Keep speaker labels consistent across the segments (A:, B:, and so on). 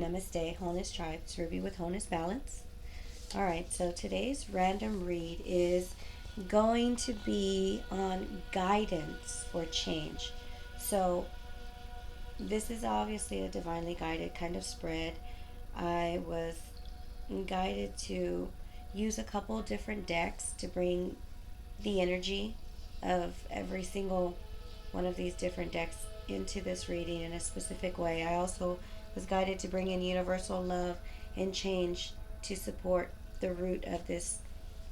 A: Namaste, Wholeness Tribe. It's Ruby with Wholeness Balance. Alright, so today's random read is going to be on guidance for change. So, this is obviously a divinely guided kind of spread. I was guided to use a couple different decks to bring the energy of every single one of these different decks into this reading in a specific way. I also was guided to bring in universal love and change to support the root of this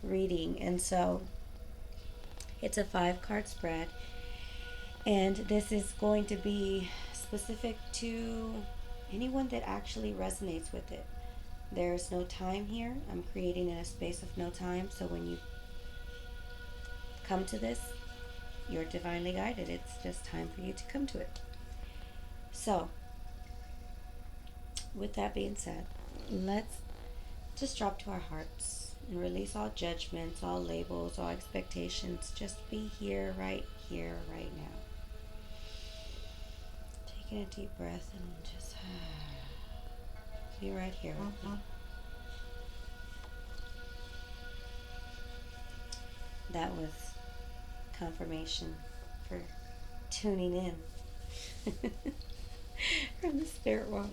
A: reading. And so it's a 5-card spread, and this is going to be specific to anyone that actually resonates with it. There's no time here. I'm creating in a space of no time, so when you come to this, you're divinely guided. It's just time for you to come to it. So, with that being said, let's just drop to our hearts and release all judgments, all labels, all expectations. Just be here, right now. Taking a deep breath and just be right here with me. That was confirmation for tuning in from the spirit world.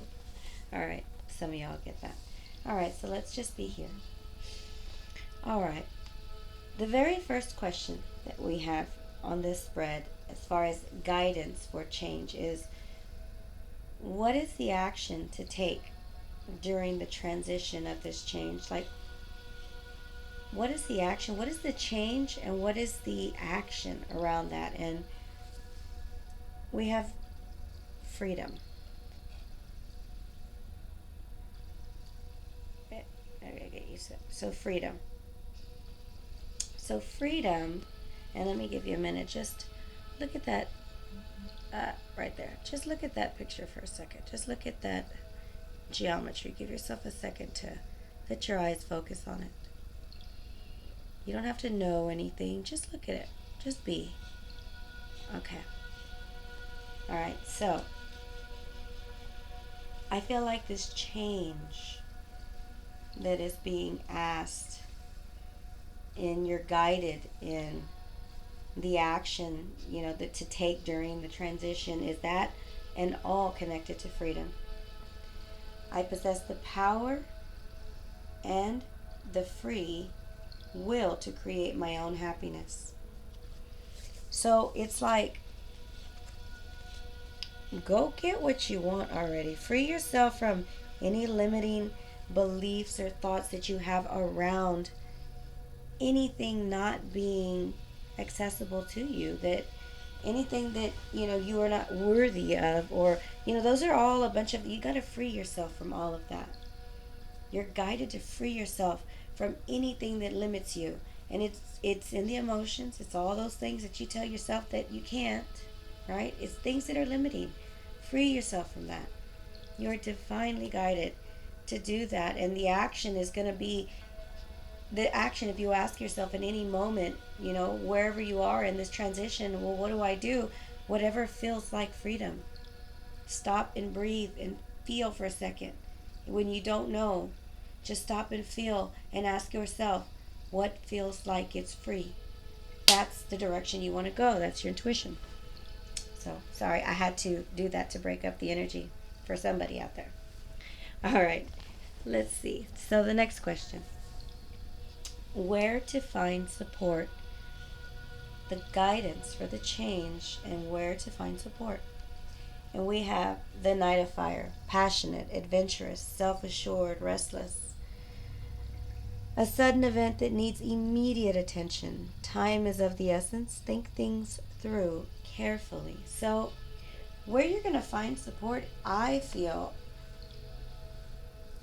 A: Alright, some of y'all get that. Alright, so let's just be here. Alright, the very first question that we have on this spread as far as guidance for change is, what is the action to take during the transition of this change? Like, what is the action? What is the change, and what is the action around that? And we have freedom. I gotta get used to it. So freedom. So freedom, and let me give you a minute. Just look at that right there. Just look at that picture for a second. Just look at that geometry. Give yourself a second to let your eyes focus on it. You don't have to know anything. Just look at it. Just be. Okay. Alright, so I feel like this change that is being asked, and you're guided in the action, that to take during the transition, is that and all connected to freedom. I possess the power and the free will to create my own happiness. So it's like, go get what you want already. Free yourself from any limiting beliefs or thoughts that you have around anything not being accessible to you, that anything that you are not worthy of, or those are all a bunch of, you got to free yourself from all of that. You're guided to free yourself from anything that limits you, and it's in the emotions. It's all those things that you tell yourself that you can't, right? It's things that are limiting. Free yourself from that. You're divinely guided to do that, and the action is going to be the action. If you ask yourself in any moment, wherever you are in this transition, well, what do I do? Whatever feels like freedom. Stop and breathe and feel for a second. When you don't know, just stop and feel and ask yourself, what feels like it's free? That's the direction you want to go. That's your intuition. So, sorry, I had to do that to break up the energy for somebody out there. All right, let's see. So the next question. Where to find support? The guidance for the change and where to find support. And we have the Knight of Fire. Passionate, adventurous, self-assured, restless. A sudden event that needs immediate attention. Time is of the essence. Think things through carefully. So, where you're going to find support, I feel,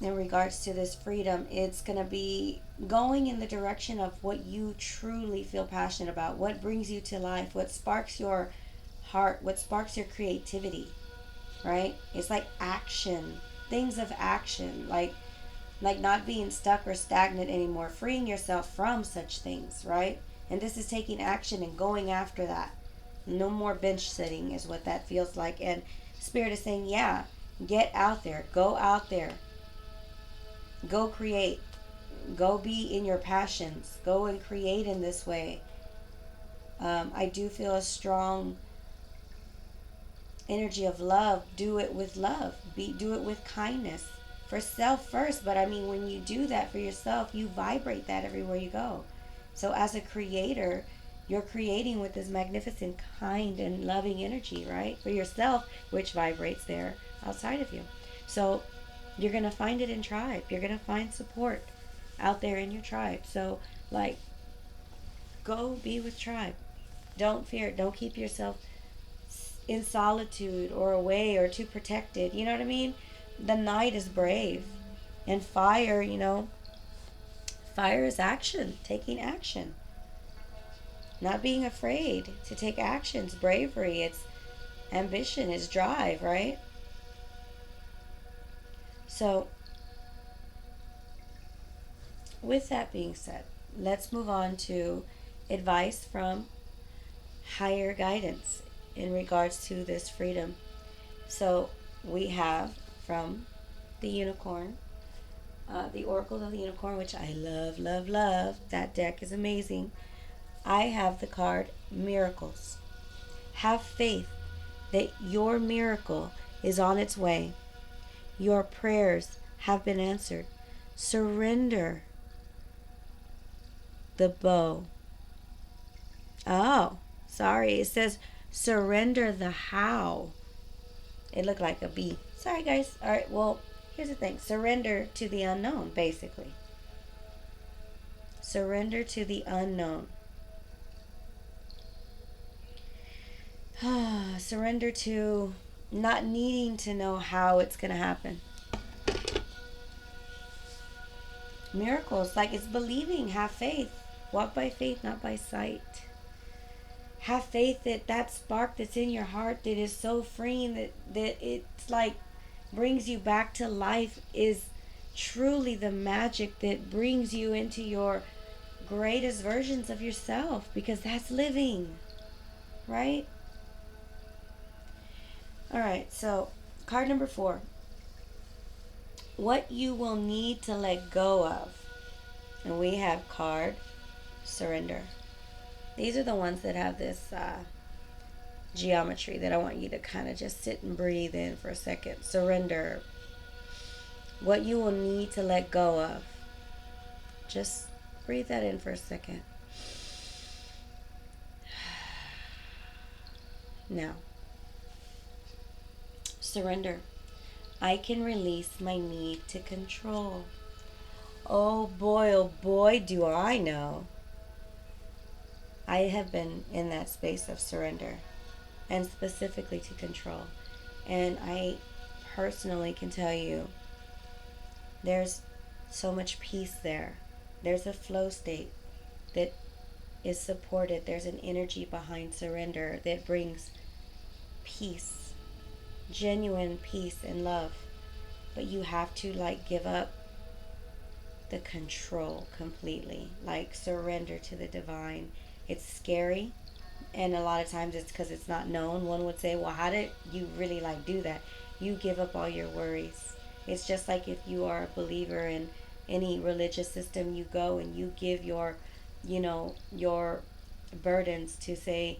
A: in regards to this freedom, it's going to be going in the direction of what you truly feel passionate about, what brings you to life, what sparks your heart, what sparks your creativity, right? It's like action, things of action, like not being stuck or stagnant anymore, freeing yourself from such things, right? And this is taking action and going after that. No more bench sitting is what that feels like. And Spirit is saying, yeah, Get out there. Go out there. Go create. Go be in your passions. Go and create in this way. I do feel a strong energy of love. Do it with love. Do it with kindness. For self first, but I mean, when you do that for yourself, you vibrate that everywhere you go. So as a creator, you're creating with this magnificent, kind, and loving energy, right? For yourself, which vibrates there outside of you. So you're going to find it in tribe. You're going to find support out there in your tribe. So, like, go be with tribe. Don't fear it. Don't keep yourself in solitude or away or too protected. You know what I mean? The night is brave. And fire, fire is action, taking action. Not being afraid to take actions, bravery, it's ambition, it's drive, right? So, with that being said, let's move on to advice from higher guidance in regards to this freedom. So, we have from the unicorn, the Oracle of the Unicorn, which I love, love, love. That deck is amazing. I have the card Miracles. Have faith that your miracle is on its way. Your prayers have been answered. Surrender the bow. Oh, sorry. It says surrender the how. It looked like a B. Sorry, guys. All right, well, here's the thing. Surrender to the unknown, basically. Surrender to the unknown. Surrender to not needing to know how it's going to happen. Miracles, like it's believing. Have faith. Walk by faith, not by sight. Have faith that that spark that's in your heart that is so freeing that it's like brings you back to life is truly the magic that brings you into your greatest versions of yourself, because that's living, right? All right, so card number 4. What you will need to let go of. And we have card surrender. These are the ones that have this geometry that I want you to kind of just sit and breathe in for a second. Surrender. What you will need to let go of. Just breathe that in for a second. Now, surrender. I can release my need to control. Oh boy, do I know. I have been in that space of surrender, and specifically to control. And I personally can tell you, there's so much peace there. There's a flow state that is supported. There's an energy behind surrender that brings peace, genuine peace and love. But you have to give up the control completely, surrender to the divine. It's scary, and a lot of times it's because it's not known. One would say, well, how did you really do that? You give up all your worries. It's just like if you are a believer in any religious system, you go and you give your burdens to, say,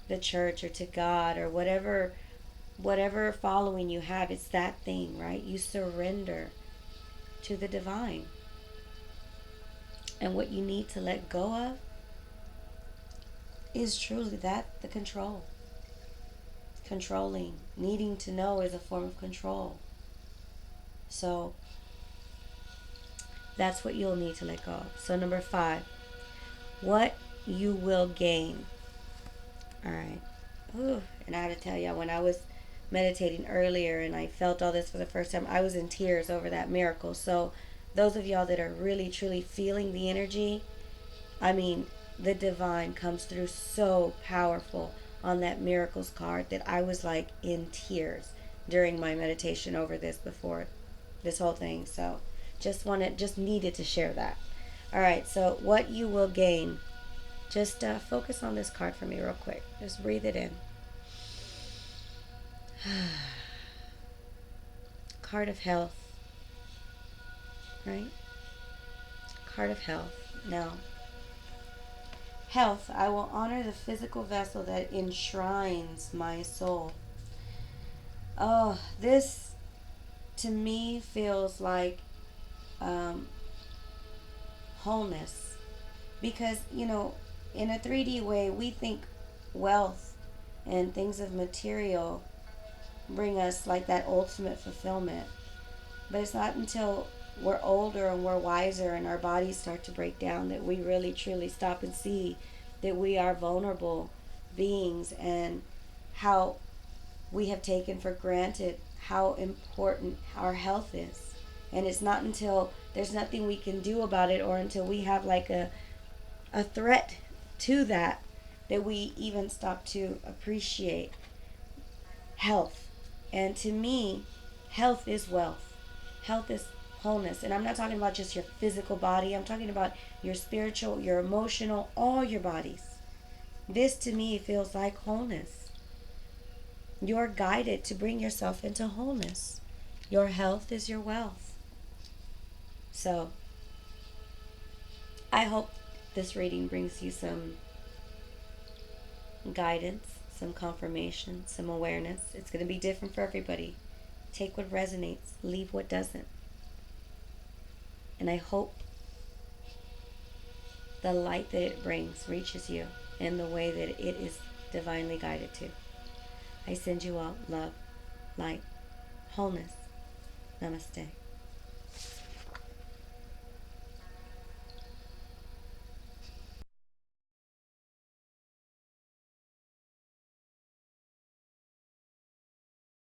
A: the church or to God or whatever following you have. It's that thing, right? You surrender to the divine. And what you need to let go of is truly that, the control. Controlling. Needing to know is a form of control. So that's what you'll need to let go of. So number 5, what you will gain. All right. Ooh, and I had to tell you, when I was meditating earlier and I felt all this for the first time, I was in tears over that miracle. So those of y'all that are really truly feeling the energy, I mean, the divine comes through so powerful on that miracles card that I was in tears during my meditation over this before this whole thing. So just needed to share that. All right, so what you will gain. Just focus on this card for me real quick. Just breathe it in. card of health, right? Card of health. Now, health, I will honor the physical vessel that enshrines my soul. Oh, this to me feels like um, wholeness. Because, in a 3D way, we think wealth and things of material bring us like that ultimate fulfillment. But it's not until we're older and we're wiser and our bodies start to break down that we really truly stop and see that we are vulnerable beings, and how we have taken for granted how important our health is. And it's not until there's nothing we can do about it, or until we have like a threat to that, that we even stop to appreciate health. And to me, health is wealth. Health is wholeness. And I'm not talking about just your physical body, I'm talking about your spiritual, your emotional, all your bodies. This to me feels like wholeness. You're guided to bring yourself into wholeness. Your health is your wealth. So, I hope this reading brings you some guidance, some confirmation, some awareness. It's going to be different for everybody. Take what resonates, leave what doesn't. And I hope the light that it brings reaches you in the way that it is divinely guided to. I send you all love, light, wholeness. Namaste.